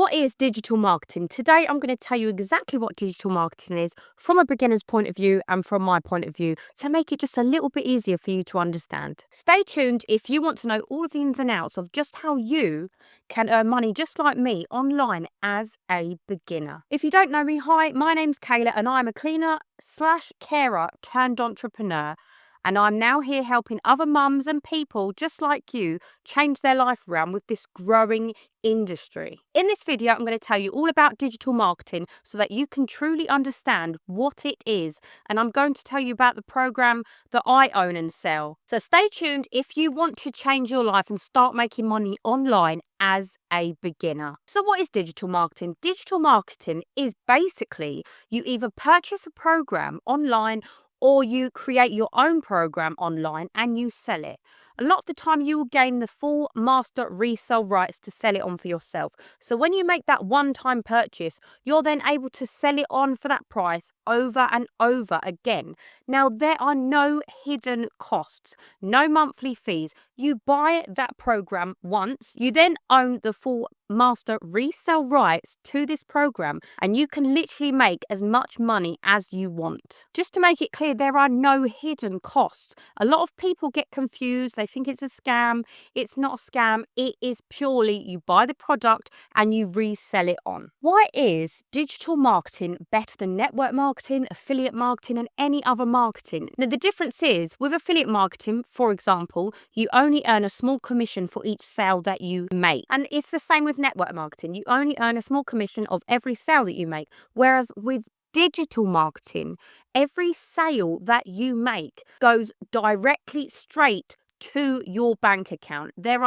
What is digital marketing? Today, I'm going to tell you exactly what digital marketing is from a beginner's point of view and from my point of view to make it just a little bit easier for you to understand. Stay tuned if you want to know all of the ins and outs of just how you can earn money just like me online as a beginner. If you don't know me, hi, my name's Kayla and I'm a cleaner / carer turned entrepreneur. And I'm now here helping other mums and people just like you change their life around with this growing industry. In this video, I'm going to tell you all about digital marketing so that you can truly understand what it is. And I'm going to tell you about the program that I own and sell. So stay tuned if you want to change your life and start making money online as a beginner. So what is digital marketing? Digital marketing is basically you either purchase a program online or you create your own program online and you sell it. A lot of the time you will gain the full master resale rights to sell it on for yourself. So when you make that one-time purchase, you're then able to sell it on for that price over and over again. Now, there are no hidden costs, no monthly fees. You buy that program once, you then own the full master resale rights to this program, and you can literally make as much money as you want. Just to make it clear, there are no hidden costs. A lot of people get confused. They think it's a scam. It's not a scam. It is purely you buy the product and you resell it on. Why is digital marketing better than network marketing, affiliate marketing, and any other marketing? Now, the difference is with affiliate marketing, for example, you only earn a small commission for each sale that you make. And it's the same with network marketing. You only earn a small commission of every sale that you make. Whereas with digital marketing, every sale that you make goes directly straight to your bank account. There's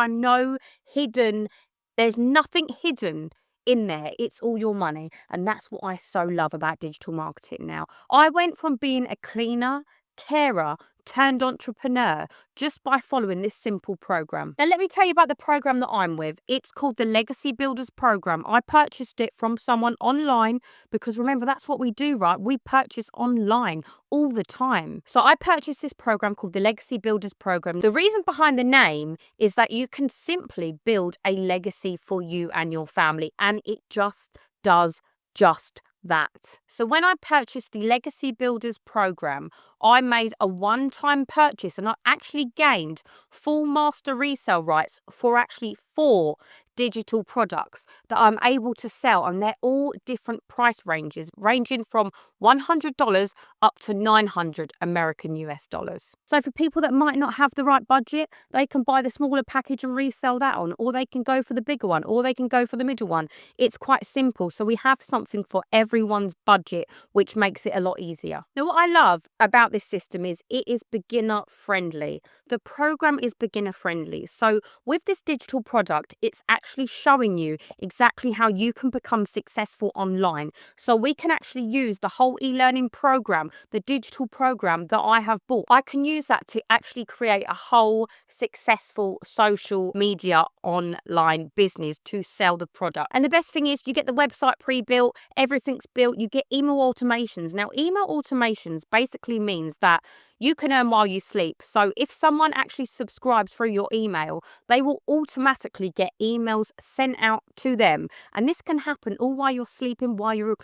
nothing hidden in there. It's all your money. And that's what I so love about digital marketing now. I went from being a cleaner, carer, turned entrepreneur just by following this simple program. Now, let me tell you about the program that I'm with. It's called the Legacy Builders Program. I purchased it from someone online because remember, that's what we do, right? We purchase online all the time. So I purchased this program called the Legacy Builders Program. The reason behind the name is that you can simply build a legacy for you and your family, and it just does just that. So when I purchased the Legacy Builders Program, I made a one-time purchase and I actually gained full master resale rights for actually 4 digital products that I'm able to sell, and they're all different price ranges, ranging from $100 up to $900 American US dollars. So for people that might not have the right budget, they can buy the smaller package and resell that on, or they can go for the bigger one, or they can go for the middle one. It's quite simple. So we have something for everyone's budget, which makes it a lot easier. Now, what I love about this system is it is beginner friendly. The program is beginner friendly. So with this digital product, it's actually showing you exactly how you can become successful online. So we can actually use the whole e-learning program, the digital program that I have bought. I can use that to actually create a whole successful social media online business to sell the product. And the best thing is you get the website pre-built, everything's built, you get email automations. Now, email automations basically means that you can earn while you sleep. So if someone actually subscribes through your email, they will automatically get emails sent out to them. And this can happen all while you're sleeping, while you're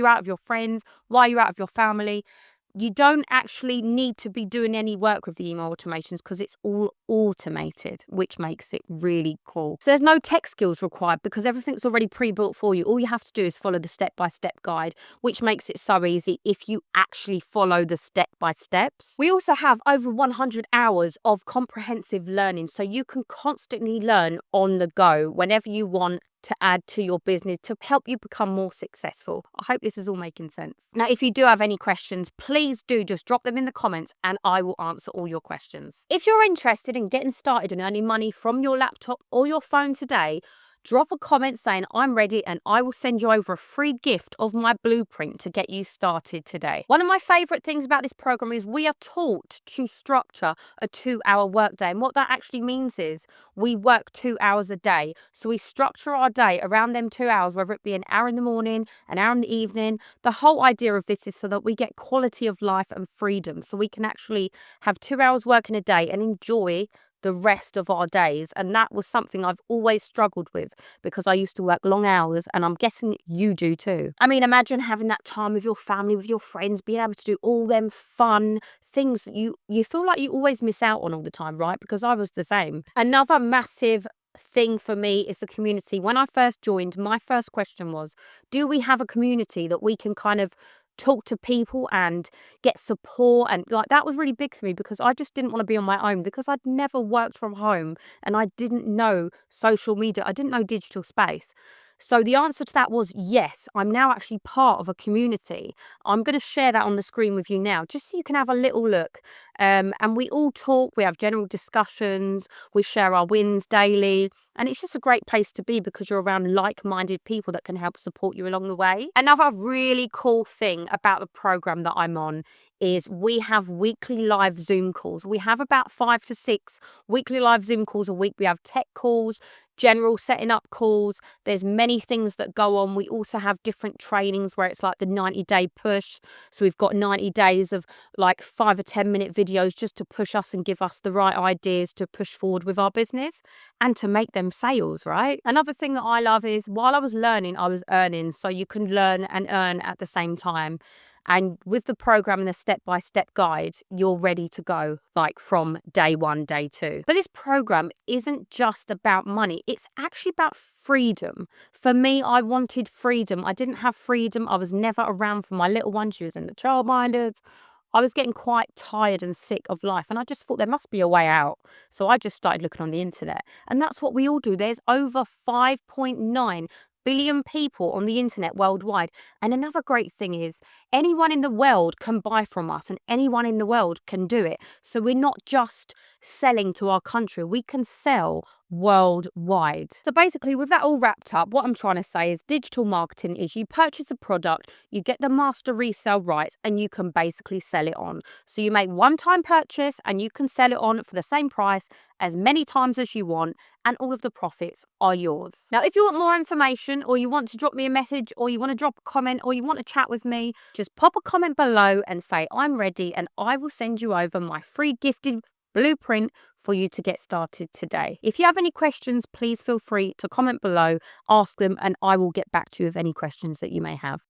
out of your friends, while you're out of your family. You don't actually need to be doing any work with the email automations because it's all automated, which makes it really cool. So there's no tech skills required because everything's already pre-built for you. All you have to do is follow the step-by-step guide, which makes it so easy if you actually follow the step-by-steps. We also have over 100 hours of comprehensive learning, so you can constantly learn on the go whenever you want to add to your business to help you become more successful. I hope this is all making sense. Now, if you do have any questions, please do just drop them in the comments and I will answer all your questions. If you're interested in getting started and earning money from your laptop or your phone today, drop a comment saying I'm ready and I will send you over a free gift of my blueprint to get you started today. One of my favorite things about this program is we are taught to structure a 2-hour workday. And what that actually means is we work 2 hours a day. So we structure our day around them 2 hours, whether it be an hour in the morning, an hour in the evening. The whole idea of this is so that we get quality of life and freedom. So we can actually have 2 hours work in a day and enjoy the rest of our days. And that was something I've always struggled with because I used to work long hours, and I'm guessing you do too. I mean, imagine having that time with your family, with your friends, being able to do all them fun things that you feel like you always miss out on all the time, right? Because I was the same. Another massive thing for me is the community. When I first joined, my first question was, do we have a community that we can kind of talk to people and get support? And like, that was really big for me because I just didn't want to be on my own, because I'd never worked from home and I didn't know social media, I didn't know digital space. So the answer to that was yes. I'm now actually part of a community. I'm going to share that on the screen with you now, just so you can have a little look. And we all talk, we have general discussions, we share our wins daily. And it's just a great place to be because you're around like-minded people that can help support you along the way. Another really cool thing about the program that I'm on is we have weekly live Zoom calls. We have about 5 to 6 weekly live Zoom calls a week. We have tech calls, general setting up calls. There's many things that go on. We also have different trainings where it's like the 90-day push. So we've got 90 days of like 5 or 10-minute videos just to push us and give us the right ideas to push forward with our business and to make them sales, right? Another thing that I love is while I was learning, I was earning. So you can learn and earn at the same time. And with the program and the step-by-step guide, you're ready to go, like from day one, day two. But this program isn't just about money. It's actually about freedom. For me, I wanted freedom. I didn't have freedom. I was never around for my little one. She was in the childminders. I was getting quite tired and sick of life, and I just thought there must be a way out. So I just started looking on the internet, and that's what we all do. There's over 5.9 billion people on the internet worldwide. And another great thing is anyone in the world can buy from us and anyone in the world can do it. So we're not just selling to our country, we can sell worldwide. So basically, with that all wrapped up, what I'm trying to say is digital marketing is you purchase a product, you get the master resale rights, and you can basically sell it on. So you make one-time purchase and you can sell it on for the same price as many times as you want, and all of the profits are yours. Now, if you want more information, or you want to drop me a message, or you want to drop a comment, or you want to chat with me, just pop a comment below and say I'm ready, and I will send you over my free gifted blueprint for you to get started today. If you have any questions, please feel free to comment below, ask them, and I will get back to you with any questions that you may have.